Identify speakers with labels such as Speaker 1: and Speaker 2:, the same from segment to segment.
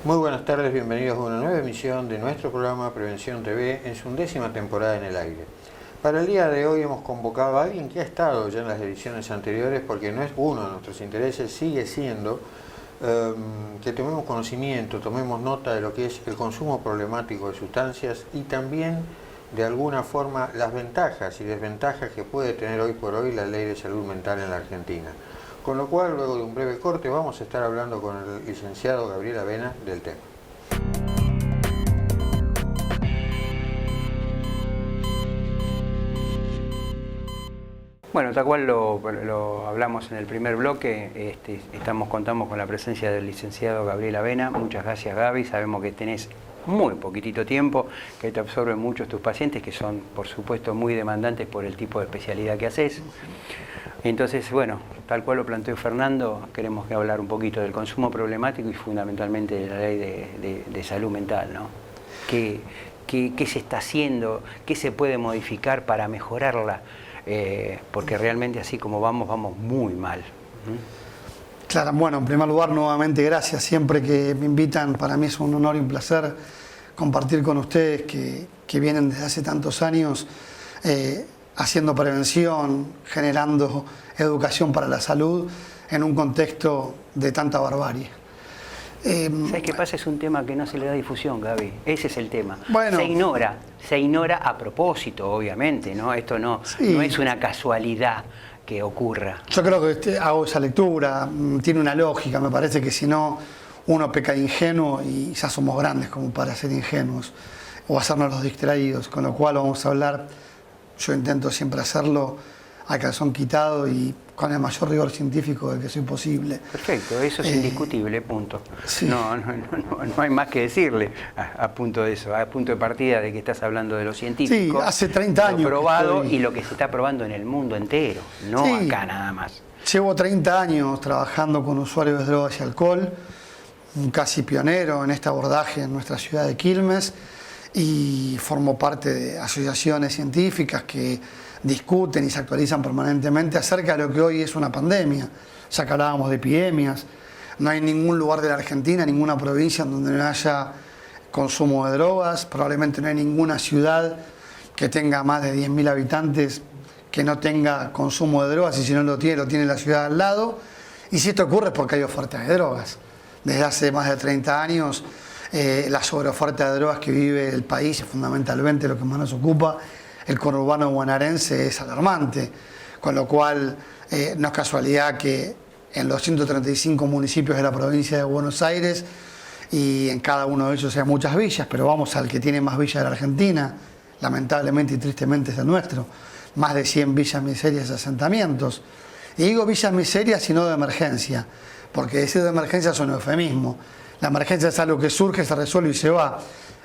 Speaker 1: Muy buenas tardes, bienvenidos a una nueva emisión de nuestro programa Prevención TV en su 11ª temporada en el aire. Para el día de hoy hemos convocado a alguien que ha estado ya en las ediciones anteriores porque no es uno de nuestros intereses, sigue siendo que tomemos conocimiento, tomemos nota de lo que es el consumo problemático de sustancias y también de alguna forma las ventajas y desventajas que puede tener hoy por hoy la ley de salud mental en la Argentina. Con lo cual, luego de un breve corte, vamos a estar hablando con el licenciado Gabriel Avena del tema.
Speaker 2: Bueno, tal cual lo hablamos en el primer bloque, contamos con la presencia del licenciado Gabriel Avena. Muchas gracias, Gaby. Sabemos que tenés muy poquitito tiempo, que te absorben muchos tus pacientes, que son, por supuesto, muy demandantes por el tipo de especialidad que haces. Entonces, bueno, tal cual lo planteó Fernando, queremos hablar un poquito del consumo problemático y fundamentalmente de la ley de salud mental, ¿no? ¿Qué se está haciendo? ¿Qué se puede modificar para mejorarla? Porque realmente así como vamos muy mal.
Speaker 3: Claro, bueno, en primer lugar, nuevamente gracias. Siempre que me invitan, para mí es un honor y un placer compartir con ustedes que vienen desde hace tantos años haciendo prevención, generando educación para la salud en un contexto de tanta barbarie.
Speaker 2: ¿Sabes qué pasa? Es un tema que no se le da difusión, Gaby. Ese es el tema.
Speaker 3: Bueno,
Speaker 2: se ignora a propósito, obviamente, ¿no? Esto no es una casualidad que ocurra.
Speaker 3: Yo creo que hago esa lectura, tiene una lógica. Me parece que si no, uno peca de ingenuo y ya somos grandes como para ser ingenuos o hacernos los distraídos, con lo cual vamos a hablar, yo intento siempre hacerlo a calzón quitado y con el mayor rigor científico del que soy posible.
Speaker 2: Perfecto, eso es indiscutible, punto.
Speaker 3: Sí.
Speaker 2: No hay más que decirle a punto de eso, a punto de partida de que estás hablando de lo científico.
Speaker 3: Sí, hace 30 años.
Speaker 2: Lo probado y lo que se está probando en el mundo entero, no acá nada más.
Speaker 3: Llevo 30 años trabajando con usuarios de drogas y alcohol, casi pionero en este abordaje en nuestra ciudad de Quilmes, y formo parte de asociaciones científicas que discuten y se actualizan permanentemente acerca de lo que hoy es una pandemia. Ya que hablábamos de epidemias, no hay ningún lugar de la Argentina, ninguna provincia en donde no haya consumo de drogas, probablemente no hay ninguna ciudad que tenga más de 10.000 habitantes que no tenga consumo de drogas, y si no lo tiene la ciudad al lado. Y si esto ocurre es porque hay oferta de drogas. Desde hace más de 30 años la sobreoferta de drogas que vive el país, fundamentalmente lo que más nos ocupa, el conurbano bonaerense, es alarmante, con lo cual no es casualidad que en los 135 municipios de la provincia de Buenos Aires, y en cada uno de ellos hay muchas villas, pero vamos al que tiene más villas de la Argentina, lamentablemente y tristemente es el nuestro, más de 100 villas miserias y asentamientos. Y digo villas miserias y no de emergencia, porque decir de emergencia es un eufemismo. La emergencia es algo que surge, se resuelve y se va.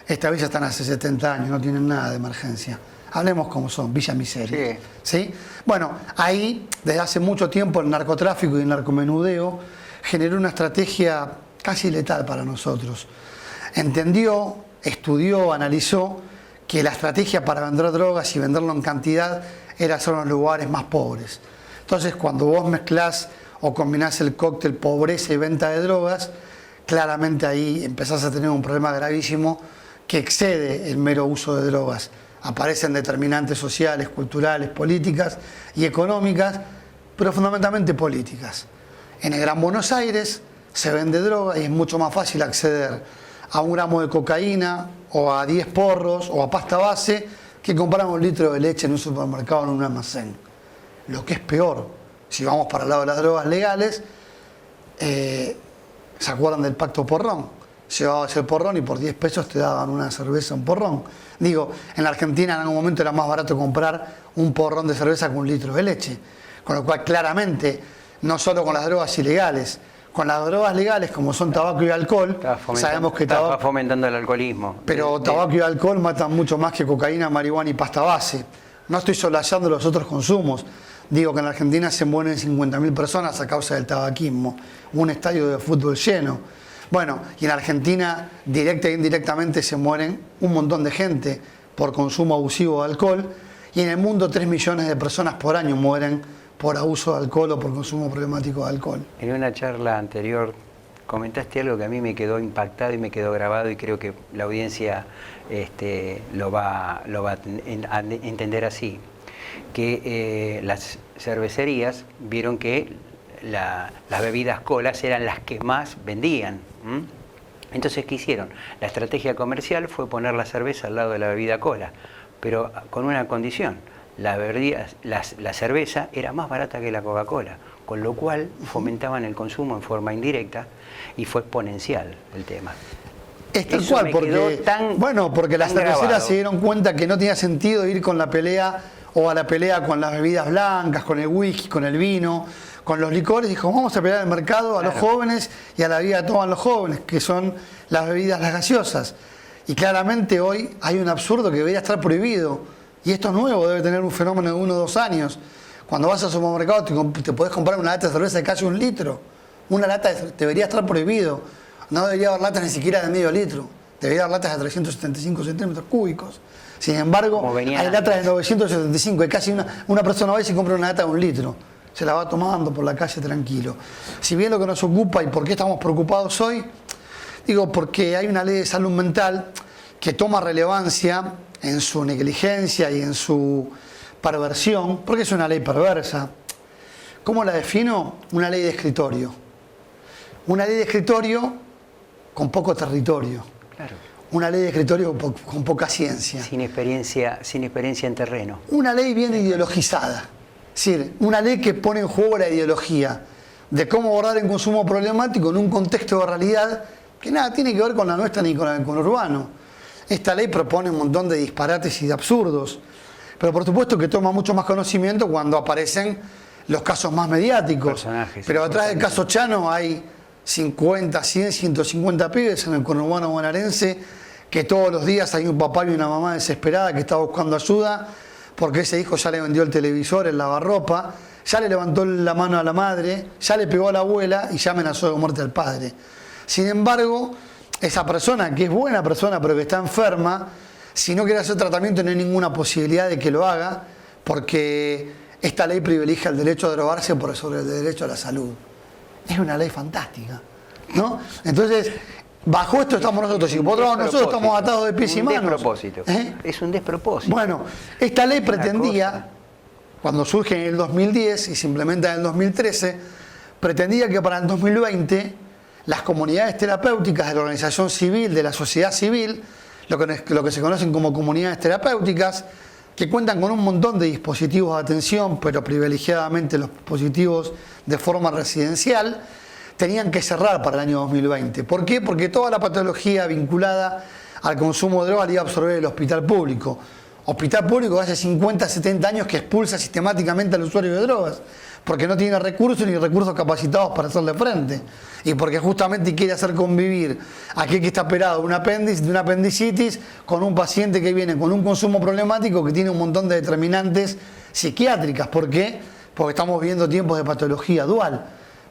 Speaker 3: Estas villas están hace 70 años, no tienen nada de emergencia. Hablemos como son, villas miserias. Sí. ¿Sí? Bueno, ahí desde hace mucho tiempo el narcotráfico y el narcomenudeo generó una estrategia casi letal para nosotros. Entendió, estudió, analizó que la estrategia para vender drogas y venderlo en cantidad era hacerlo en los lugares más pobres. Entonces, cuando vos mezclás o combinás el cóctel pobreza y venta de drogas, claramente ahí empezás a tener un problema gravísimo que excede el mero uso de drogas. Aparecen determinantes sociales, culturales, políticas y económicas, pero fundamentalmente políticas. En el Gran Buenos Aires se vende droga y es mucho más fácil acceder a 1 gramo de cocaína o a 10 porros o a pasta base que comprar 1 litro de leche en un supermercado o en un almacén. Lo que es peor, si vamos para el lado de las drogas legales, ¿se acuerdan del pacto porrón? Llevabas el porrón y por 10 pesos te daban una cerveza, un porrón. Digo, en la Argentina en algún momento era más barato comprar un porrón de cerveza que 1 litro de leche. Con lo cual, claramente, no solo con las drogas ilegales, con las drogas legales como son tabaco y alcohol, sabemos que
Speaker 2: está fomentando el alcoholismo.
Speaker 3: Pero tabaco y alcohol matan mucho más que cocaína, marihuana y pasta base. No estoy solayando los otros consumos. Digo que en la Argentina se mueren 50.000 personas a causa del tabaquismo. Un estadio de fútbol lleno. Bueno, y en Argentina, directa e indirectamente, se mueren un montón de gente por consumo abusivo de alcohol. Y en el mundo 3 millones de personas por año mueren por abuso de alcohol o por consumo problemático de alcohol.
Speaker 2: En una charla anterior comentaste algo que a mí me quedó impactado y me quedó grabado, y creo que la audiencia lo va a entender así, que las cervecerías vieron que las bebidas colas eran las que más vendían. Entonces, ¿qué hicieron? La estrategia comercial fue poner la cerveza al lado de la bebida cola, pero con una condición: la cerveza era más barata que la Coca-Cola, con lo cual fomentaban el consumo en forma indirecta y fue exponencial el tema.
Speaker 3: Es tal cual, porque las cerveceras se dieron cuenta que no tenía sentido ir con la pelea o a la pelea con las bebidas blancas, con el whisky, con el vino, con los licores. Dijo, vamos a pelear el mercado a los jóvenes y a la vida que toman los jóvenes, que son las bebidas, las gaseosas. Y claramente hoy hay un absurdo que debería estar prohibido. Y esto es nuevo, debe tener un fenómeno de 1 o 2 años. Cuando vas al supermercado te podés comprar una lata de cerveza de casi 1 litro. Una lata debería estar prohibido. No debería haber latas ni siquiera de medio litro. Debería haber latas de 375 centímetros cúbicos. Sin embargo, hay latas de 975. Y casi una persona va y se compra una lata de 1 litro. Se la va tomando por la calle tranquilo. Si bien lo que nos ocupa y por qué estamos preocupados hoy, digo porque hay una ley de salud mental que toma relevancia en su negligencia y en su perversión, porque es una ley perversa. ¿Cómo la defino? Una ley de escritorio. Una ley de escritorio con poco territorio.
Speaker 2: Claro.
Speaker 3: Una ley de escritorio con poca ciencia.
Speaker 2: Sin experiencia en terreno.
Speaker 3: Una ley bien ideologizada. Es decir, una ley que pone en juego la ideología de cómo abordar el consumo problemático en un contexto de realidad que nada tiene que ver con la nuestra ni con el urbano. Esta ley propone un montón de disparates y de absurdos, pero por supuesto que toma mucho más conocimiento cuando aparecen los casos más mediáticos.
Speaker 2: Personajes.
Speaker 3: Pero atrás del caso Chano hay 50, 100, 150 pibes en el conurbano bonaerense que todos los días hay un papá y una mamá desesperada que está buscando ayuda porque ese hijo ya le vendió el televisor, el lavarropa, ya le levantó la mano a la madre, ya le pegó a la abuela y ya amenazó de muerte al padre. Sin embargo, esa persona, que es buena persona pero que está enferma, si no quiere hacer tratamiento no hay ninguna posibilidad de que lo haga, porque esta ley privilegia el derecho a drogarse por sobre el derecho a la salud. Es una ley fantástica, ¿no? Entonces, bajo esto estamos nosotros, y por otro lado nosotros estamos atados de pies y manos.
Speaker 2: Es un despropósito.
Speaker 3: Bueno, esta ley pretendía, cuando surge en el 2010 y se implementa en el 2013, pretendía que para el 2020 las comunidades terapéuticas de la organización civil, de la sociedad civil, lo que se conocen como comunidades terapéuticas, que cuentan con un montón de dispositivos de atención, pero privilegiadamente los dispositivos de forma residencial, tenían que cerrar para el año 2020. ¿Por qué? Porque toda la patología vinculada al consumo de drogas la iba a absorber el hospital público. Hospital público hace 50, 70 años que expulsa sistemáticamente al usuario de drogas, porque no tiene recursos ni recursos capacitados para hacerle frente. Y porque justamente quiere hacer convivir a aquel que está operado de una apendicitis con un paciente que viene con un consumo problemático que tiene un montón de determinantes psiquiátricas. ¿Por qué? Porque estamos viviendo tiempos de patología dual.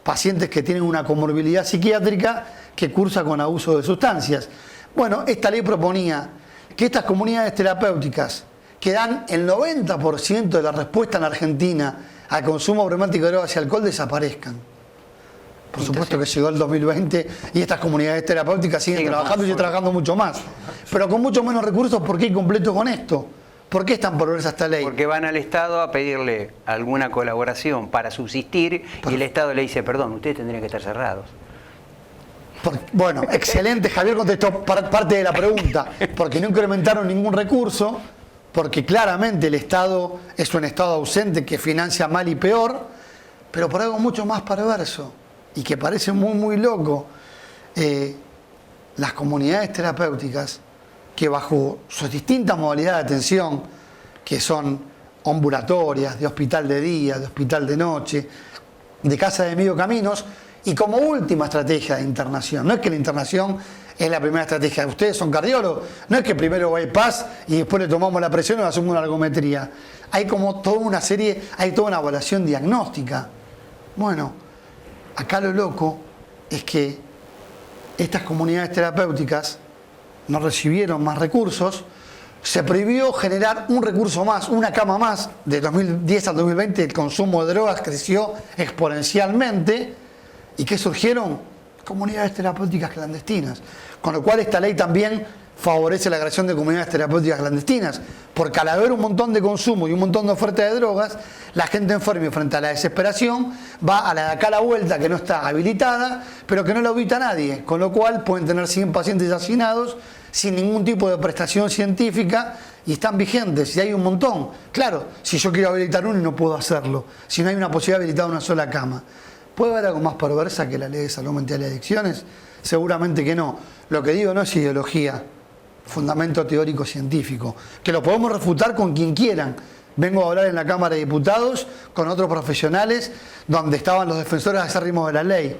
Speaker 3: Pacientes que tienen una comorbilidad psiquiátrica que cursa con abuso de sustancias. Bueno, esta ley proponía que estas comunidades terapéuticas, que dan el 90% de la respuesta en Argentina al consumo problemático de drogas y alcohol, desaparezcan. Por supuesto que llegó el 2020 y estas comunidades terapéuticas siguen trabajando y siguen trabajando mucho más. Pero con mucho menos recursos, ¿por qué incompleto con esto? ¿Por qué es tan perversa esta ley?
Speaker 2: Porque van al Estado a pedirle alguna colaboración para subsistir y el Estado le dice, perdón, ustedes tendrían que estar cerrados.
Speaker 3: Bueno, excelente, Javier contestó parte de la pregunta, porque no incrementaron ningún recurso, porque claramente el Estado es un Estado ausente que financia mal y peor, pero por algo mucho más perverso y que parece muy, muy loco. Las comunidades terapéuticas, que bajo sus distintas modalidades de atención, que son ambulatorias, de hospital de día, de hospital de noche, de casa de medio caminos, y como última estrategia de internación. No es que la internación es la primera estrategia. Ustedes son cardiólogos, no es que primero bypass y después le tomamos la presión y le hacemos una ergometría. Hay como toda una serie, hay toda una evaluación diagnóstica. Bueno, acá lo loco es que estas comunidades terapéuticas no recibieron más recursos, se prohibió generar un recurso más, una cama más. De 2010 al 2020 el consumo de drogas creció exponencialmente. ¿Y qué surgieron? comunidades terapéuticas clandestinas. Con lo cual esta ley también favorece la creación de comunidades terapéuticas clandestinas, porque al haber un montón de consumo y un montón de oferta de drogas, la gente enferma frente a la desesperación va a la de acá a la vuelta, que no está habilitada, pero que no lo habita nadie, con lo cual pueden tener 100 pacientes asignados sin ningún tipo de prestación científica y están vigentes, y hay un montón. Claro, si yo quiero habilitar uno y no puedo hacerlo, si no hay una posibilidad de habilitar una sola cama. ¿Puede haber algo más perversa que la ley de salud mental y adicciones? Seguramente que no. Lo que digo no es ideología, fundamento teórico científico, que lo podemos refutar con quien quieran. Vengo a hablar en la Cámara de Diputados con otros profesionales donde estaban los defensores acérrimos de la ley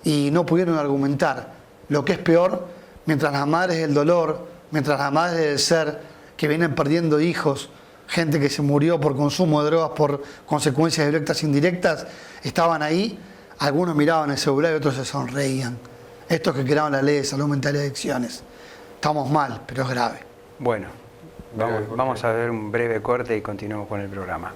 Speaker 3: y no pudieron argumentar. Lo que es peor, mientras las madres del dolor, mientras las madres del ser que vienen perdiendo hijos, gente que se murió por consumo de drogas por consecuencias directas e indirectas, estaban ahí, algunos miraban el celular y otros se sonreían. Estos que crearon la ley de salud mental y adicciones. Estamos mal, pero es grave.
Speaker 2: Bueno, vamos a ver un breve corte y continuamos con el programa.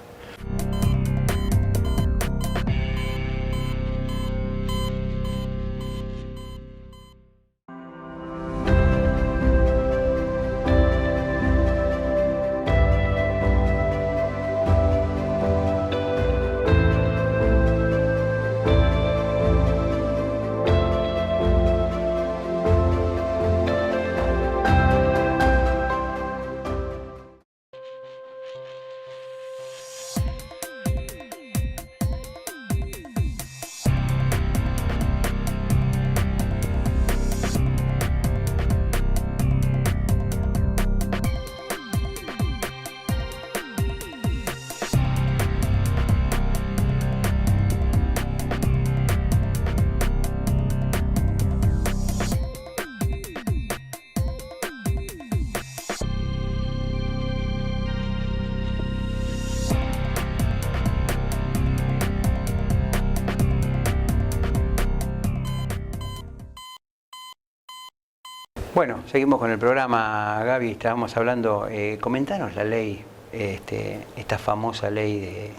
Speaker 2: Bueno, seguimos con el programa, Gaby. Estábamos hablando, comentanos la ley, esta famosa ley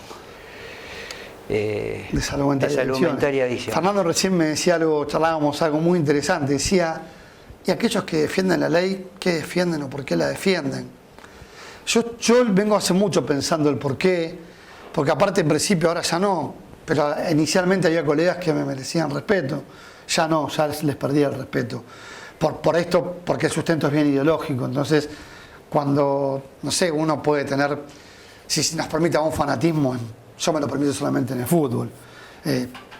Speaker 3: de salud mental y
Speaker 2: adicción.
Speaker 3: Fernando recién me decía algo, charlábamos algo muy interesante. Decía, ¿y aquellos que defienden la ley, qué defienden o por qué la defienden? Yo vengo hace mucho pensando el por qué, porque aparte en principio ahora ya no, pero inicialmente había colegas que me merecían respeto, ya no, ya les perdí el respeto. Por esto, porque el sustento es bien ideológico. Entonces, cuando, no sé, uno puede tener, si nos permite un fanatismo, yo me lo permito solamente en el fútbol.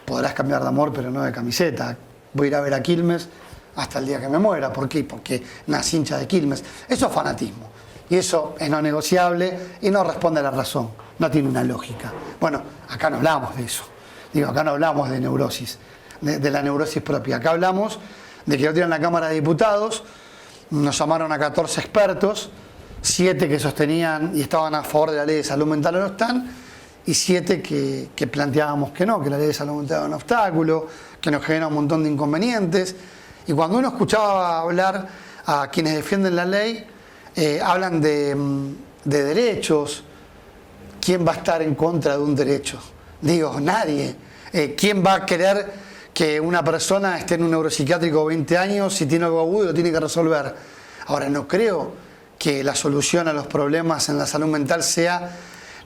Speaker 3: Podrás cambiar de amor, pero no de camiseta. Voy a ir a ver a Quilmes hasta el día que me muera. ¿Por qué? Porque nací hincha de Quilmes. Eso es fanatismo. Y eso es no negociable y no responde a la razón. No tiene una lógica. Bueno, acá no hablamos de eso. Digo, acá no hablamos de neurosis, de la neurosis propia. Acá hablamos de que otro día en la Cámara de Diputados nos llamaron a 14 expertos, 7 que sostenían y estaban a favor de la ley de salud mental o no están, y 7 que planteábamos que no, que la ley de salud mental era un obstáculo, que nos genera un montón de inconvenientes. Y cuando uno escuchaba hablar a quienes defienden la ley, hablan de derechos. ¿Quién va a estar en contra de un derecho? Digo, nadie. ¿Quién va a querer que una persona esté en un neuropsiquiátrico 20 años, si tiene algo agudo lo tiene que resolver? Ahora, no creo que la solución a los problemas en la salud mental sea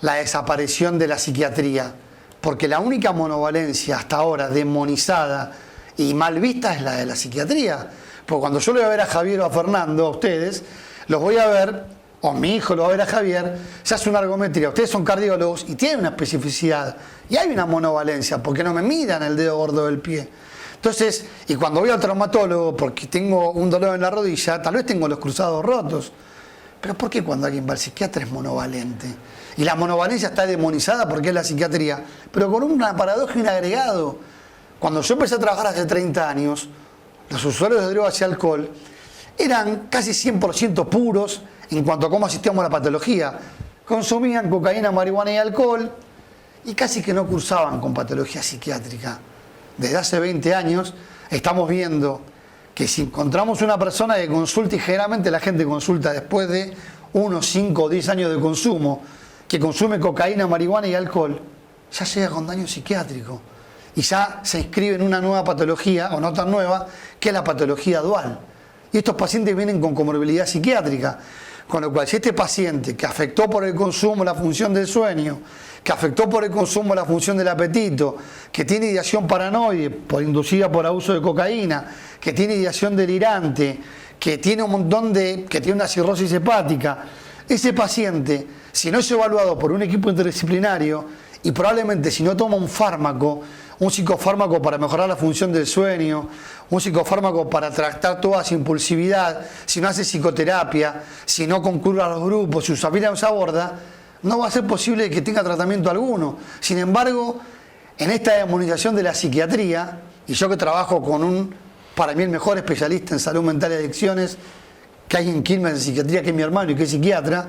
Speaker 3: la desaparición de la psiquiatría, porque la única monovalencia hasta ahora demonizada y mal vista es la de la psiquiatría. Porque cuando yo le voy a ver a Javier o a Fernando, a ustedes, los voy a ver, o mi hijo lo va a ver a Javier, se hace una ergometría, ustedes son cardiólogos y tienen una especificidad, y hay una monovalencia, porque no me miran el dedo gordo del pie. Entonces, y cuando voy al traumatólogo, porque tengo un dolor en la rodilla, tal vez tengo los cruzados rotos. Pero ¿por qué cuando alguien va al psiquiatra es monovalente? Y la monovalencia está demonizada porque es la psiquiatría, pero con una paradoja y un agregado. Cuando yo empecé a trabajar hace 30 años, los usuarios de drogas y alcohol eran casi 100% puros en cuanto a cómo asistíamos a la patología. Consumían cocaína, marihuana y alcohol y casi que no cursaban con patología psiquiátrica. Desde hace 20 años estamos viendo que si encontramos una persona que consulta, y generalmente la gente consulta después de unos 5 o 10 años de consumo, que consume cocaína, marihuana y alcohol, ya llega con daño psiquiátrico. y ya se inscribe en una nueva patología, o no tan nueva, que es la patología dual. Y estos pacientes vienen con comorbilidad psiquiátrica, con lo cual si este paciente que afectó por el consumo la función del sueño, que afectó por el consumo la función del apetito, que tiene ideación paranoide inducida por abuso de cocaína, que tiene ideación delirante, que tiene un montón que tiene una cirrosis hepática, ese paciente, si no es evaluado por un equipo interdisciplinario y probablemente si no toma un fármaco, un psicofármaco para mejorar la función del sueño, un psicofármaco para tratar toda esa impulsividad, si no hace psicoterapia, si no concurre a los grupos, si usa se aborda, no va a ser posible que tenga tratamiento alguno. Sin embargo, en esta demonización de la psiquiatría, y yo que trabajo con para mí el mejor especialista en salud mental y adicciones que hay en Quilmes de psiquiatría, que es mi hermano y que es psiquiatra,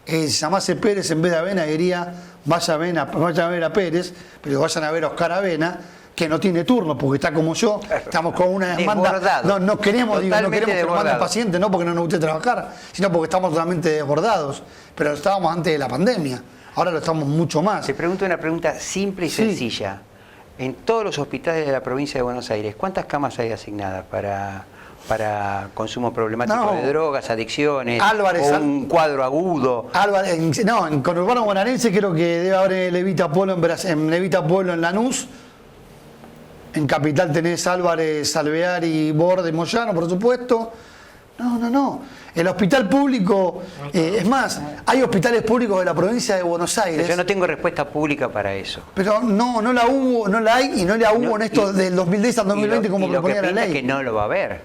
Speaker 3: se llamase Pérez en vez de Avena, diría vayan a ver a Pérez, pero vayan a ver a Oscar Avena, que no tiene turno porque está como yo, estamos con una demanda. No queremos que lo manden pacientes, no porque no nos guste trabajar, sino porque estamos totalmente desbordados. Pero estábamos antes de la pandemia, ahora lo estamos mucho más.
Speaker 2: Te pregunto una pregunta simple y sencilla. En todos los hospitales de la provincia de Buenos Aires, ¿cuántas camas hay asignadas para consumo problemático de drogas, adicciones,
Speaker 3: Álvarez,
Speaker 2: o un cuadro agudo?
Speaker 3: Álvarez, en conurbano bonaerense creo que debe haber en Levita Pueblo en Lanús. En Capital tenés Álvarez, Alvear y Borde, Moyano, por supuesto. No. El hospital público, es más, hay hospitales públicos de la provincia de Buenos Aires.
Speaker 2: Yo no tengo respuesta pública para eso.
Speaker 3: Pero no la hubo, no la hay y no la hubo en esto del 2010 al 2020 como proponía la ley.
Speaker 2: Es que no lo va a haber.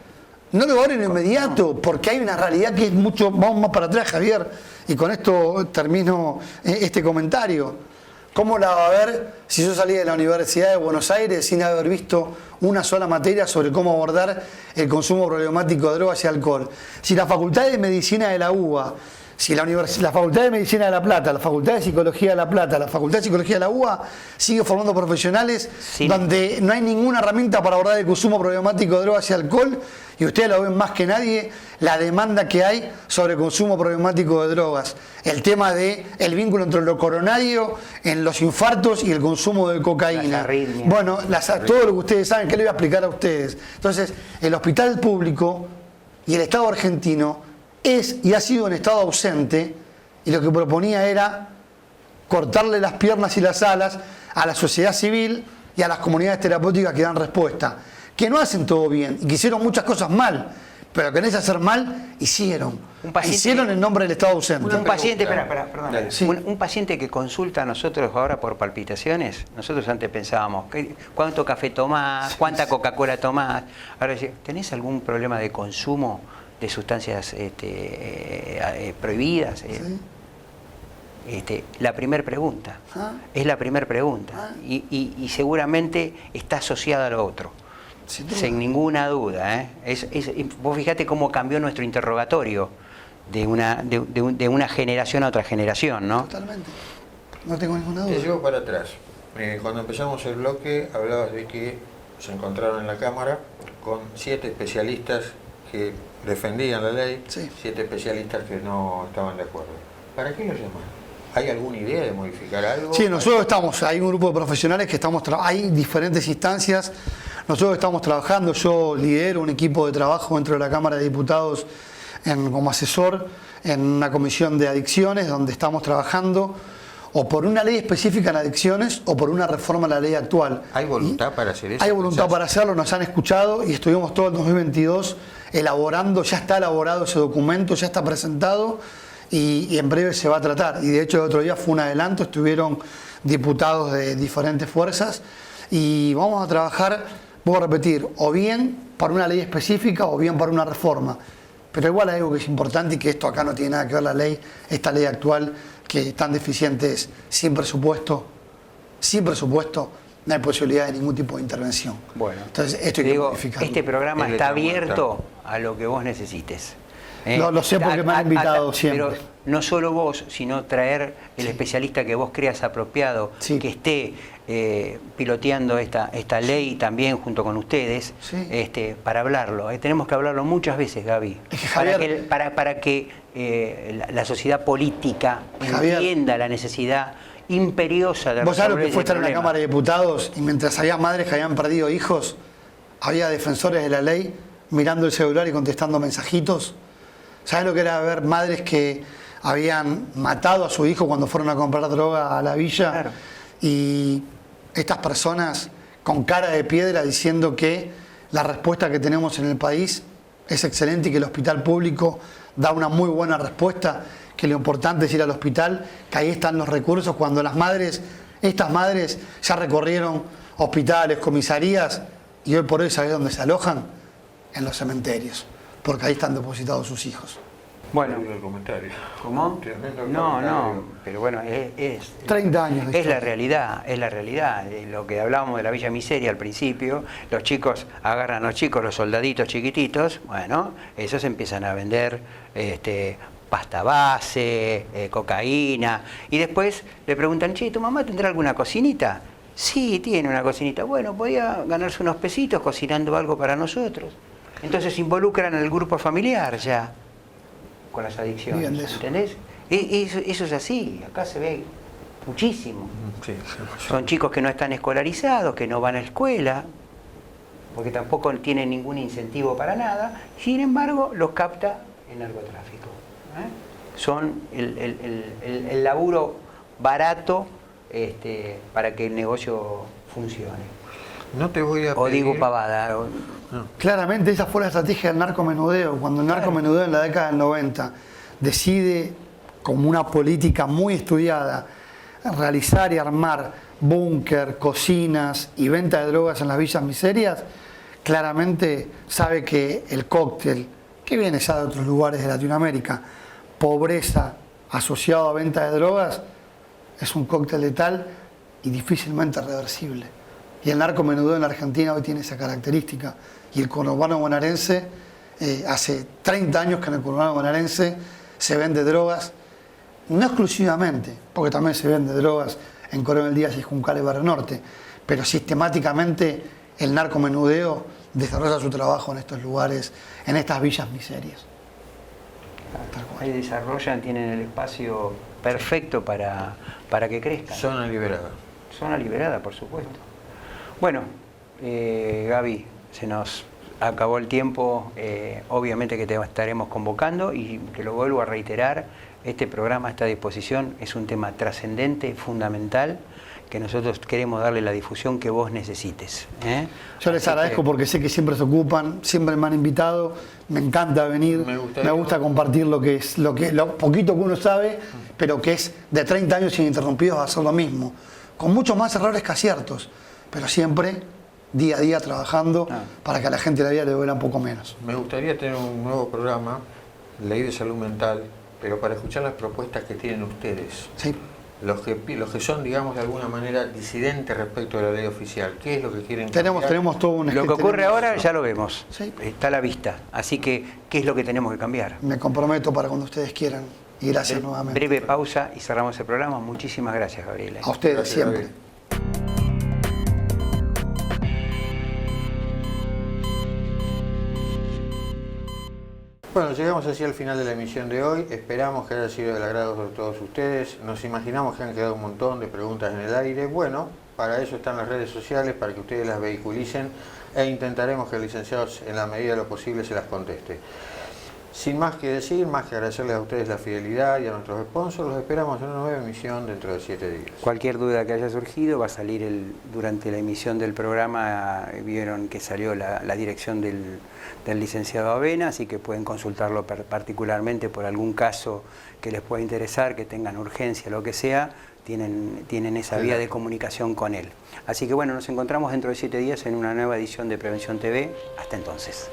Speaker 3: No lo va a haber en inmediato, porque hay una realidad que es mucho, vamos más para atrás, Javier, y con esto termino este comentario. ¿Cómo la va a ver si yo salí de la Universidad de Buenos Aires sin haber visto una sola materia sobre cómo abordar el consumo problemático de drogas y alcohol? Si la Facultad de Medicina de la UBA, si la Facultad de Medicina de La Plata, la Facultad de Psicología de La Plata, la Facultad de Psicología de la UBA sigue formando profesionales donde no hay ninguna herramienta para abordar el consumo problemático de drogas y alcohol, y ustedes lo ven más que nadie, la demanda que hay sobre el consumo problemático de drogas. El tema del vínculo entre lo coronario, en los infartos y el consumo de cocaína. Bueno, todo lo que ustedes saben, ¿qué le voy a explicar a ustedes? Entonces, el hospital público y el Estado argentino es y ha sido un Estado ausente, y lo que proponía era cortarle las piernas y las alas a la sociedad civil y a las comunidades terapéuticas que dan respuesta, que no hacen todo bien y que hicieron muchas cosas mal, pero que en ese hacer mal hicieron en nombre del Estado ausente.
Speaker 2: Un paciente, perdón. Sí. Un paciente que consulta a nosotros ahora por palpitaciones, nosotros antes pensábamos, ¿cuánto café tomás? ¿Cuánta Coca-Cola tomás? Ahora, ¿tenés algún problema de consumo de sustancias prohibidas? La primera pregunta. Es la primera pregunta. Y seguramente está asociada a lo otro. Sin ninguna duda. Vos fíjate cómo cambió nuestro interrogatorio de una generación a otra generación, ¿no?
Speaker 3: Totalmente. No tengo ninguna duda.
Speaker 1: Te llevo para atrás. Cuando empezamos el bloque hablabas de que se encontraron en la Cámara con 7 especialistas que defendían la ley, 7 especialistas que no estaban de acuerdo. ¿Para qué lo llaman? ¿Hay alguna idea de modificar algo? Sí,
Speaker 3: nosotros hay un grupo de profesionales que hay diferentes instancias. Nosotros estamos trabajando, yo lidero un equipo de trabajo dentro de la Cámara de Diputados como asesor en una comisión de adicciones donde estamos trabajando o por una ley específica en adicciones o por una reforma a la ley actual.
Speaker 1: ¿Hay voluntad para hacer eso?
Speaker 3: Hay voluntad para hacerlo, nos han escuchado y estuvimos todo el 2022 elaborando, ya está elaborado ese documento, ya está presentado y en breve se va a tratar. Y de hecho el otro día fue un adelanto, estuvieron diputados de diferentes fuerzas y vamos a trabajar, voy a repetir, o bien para una ley específica o bien para una reforma. Pero igual hay algo que es importante y que esto acá no tiene nada que ver esta ley actual que tan deficiente es. Sin presupuesto, no hay posibilidad de ningún tipo de intervención.
Speaker 2: Bueno,
Speaker 3: entonces esto hay que modificarlo.
Speaker 2: Este programa está abierto a lo que vos necesites.
Speaker 3: Lo sé porque me han invitado siempre.
Speaker 2: Pero no solo vos, sino traer el especialista que vos creas apropiado, que esté piloteando esta ley también junto con ustedes, para hablarlo. Tenemos que hablarlo muchas veces, Gaby, para que la sociedad política entienda la necesidad imperiosa de
Speaker 3: ¿Vos sabés lo
Speaker 2: resolver
Speaker 3: que fue
Speaker 2: ese
Speaker 3: estar en la
Speaker 2: problema.
Speaker 3: Cámara de Diputados y mientras había madres que habían perdido hijos, había defensores de la ley mirando el celular y contestando mensajitos? ¿Sabés lo que era ver madres que habían matado a su hijo cuando fueron a comprar droga a la villa?
Speaker 2: Claro.
Speaker 3: Y estas personas con cara de piedra diciendo que la respuesta que tenemos en el país es excelente y que el hospital público da una muy buena respuesta, que lo importante es ir al hospital, que ahí están los recursos, cuando las madres, estas madres ya recorrieron hospitales, comisarías, y hoy por hoy, ¿sabés dónde se alojan? En los cementerios, porque ahí están depositados sus hijos.
Speaker 2: Bueno,
Speaker 1: Tremendo el comentario.
Speaker 2: ¿cómo?
Speaker 1: Tremendo el
Speaker 2: No,
Speaker 1: comentario.
Speaker 2: pero bueno, es
Speaker 3: 30 años de
Speaker 2: es la
Speaker 3: historia.
Speaker 2: realidad, es la realidad. Lo que hablábamos de la Villa Miseria al principio, los chicos agarran a los chicos, los soldaditos chiquititos, bueno, esos empiezan a vender pasta base, cocaína, y después le preguntan, che, ¿tu mamá tendrá alguna cocinita? Sí, tiene una cocinita. Bueno, podía ganarse unos pesitos cocinando algo para nosotros. Entonces involucran al grupo familiar ya con las adicciones,
Speaker 3: Bien de eso.
Speaker 2: ¿entendés? Eso es así, acá se ve muchísimo.
Speaker 1: Sí,
Speaker 2: Son chicos que no están escolarizados, que no van a escuela, porque tampoco tienen ningún incentivo para nada, sin embargo los capta el narcotráfico. Son el laburo barato para que el negocio funcione.
Speaker 1: No te voy a
Speaker 2: O
Speaker 1: pedir...
Speaker 2: digo pavada.
Speaker 3: Claramente esa fue la estrategia del narcomenudeo. Cuando el narcomenudeo en la década del 90 decide, como una política muy estudiada, realizar y armar búnker, cocinas y venta de drogas en las villas miserias, claramente sabe que el cóctel, que viene ya de otros lugares de Latinoamérica, pobreza asociado a venta de drogas, es un cóctel letal y difícilmente reversible. Y el narcomenudeo en la Argentina hoy tiene esa característica. Y el conurbano bonaerense, hace 30 años que en el conurbano bonaerense se vende drogas, no exclusivamente, porque también se vende drogas en Coronel Díaz y Juncal y Barrio Norte, pero sistemáticamente el narcomenudeo desarrolla su trabajo en estos lugares, en estas villas miserias.
Speaker 2: Ahí desarrollan, tienen el espacio perfecto para que crezcan.
Speaker 1: Zona liberada.
Speaker 2: Zona liberada, por supuesto. Bueno, Gaby, se nos acabó el tiempo, obviamente que te estaremos convocando y te lo vuelvo a reiterar, este programa está a disposición, es un tema trascendente, fundamental, que nosotros queremos darle la difusión que vos necesites.
Speaker 3: Yo les
Speaker 2: Así
Speaker 3: agradezco
Speaker 2: que,
Speaker 3: porque sé que siempre se ocupan, siempre me han invitado, me encanta venir, me gusta compartir lo poquito que uno sabe, pero que es de 30 años ininterrumpidos hacer lo mismo, con muchos más errores que aciertos, pero siempre día a día trabajando para que a la gente la vida le duela un poco menos.
Speaker 1: Me gustaría tener un nuevo programa, Ley de Salud Mental, pero para escuchar las propuestas que tienen ustedes.
Speaker 3: Sí.
Speaker 1: Los que son, digamos, de alguna manera disidentes respecto a la ley oficial. ¿Qué es lo que quieren
Speaker 3: Tenemos todo un...
Speaker 2: lo que ocurre
Speaker 3: tenemos-
Speaker 2: ahora ya lo vemos,
Speaker 3: Sí.
Speaker 2: está a la vista. Así que, ¿qué es lo que tenemos que cambiar?
Speaker 3: Me comprometo para cuando ustedes quieran y gracias nuevamente.
Speaker 2: Breve pausa y cerramos el programa. Muchísimas gracias, Gabriela.
Speaker 3: A ustedes
Speaker 1: Gracias,
Speaker 3: siempre.
Speaker 1: David. Bueno, llegamos así al final de la emisión de hoy. Esperamos que haya sido del agrado de todos ustedes. Nos imaginamos que han quedado un montón de preguntas en el aire. Bueno, para eso están las redes sociales, para que ustedes las vehiculicen e intentaremos que el licenciado, en la medida de lo posible, se las conteste. Sin más que decir, más que agradecerles a ustedes la fidelidad y a nuestros sponsors, los esperamos en una nueva emisión dentro de 7 días.
Speaker 2: Cualquier duda que haya surgido va a salir durante la emisión del programa. Vieron que salió la dirección del licenciado Avena, así que pueden consultarlo particularmente por algún caso que les pueda interesar, que tengan urgencia, lo que sea, tienen esa vía de comunicación con él. Así que bueno, nos encontramos dentro de 7 días en una nueva edición de Prevención TV. Hasta entonces.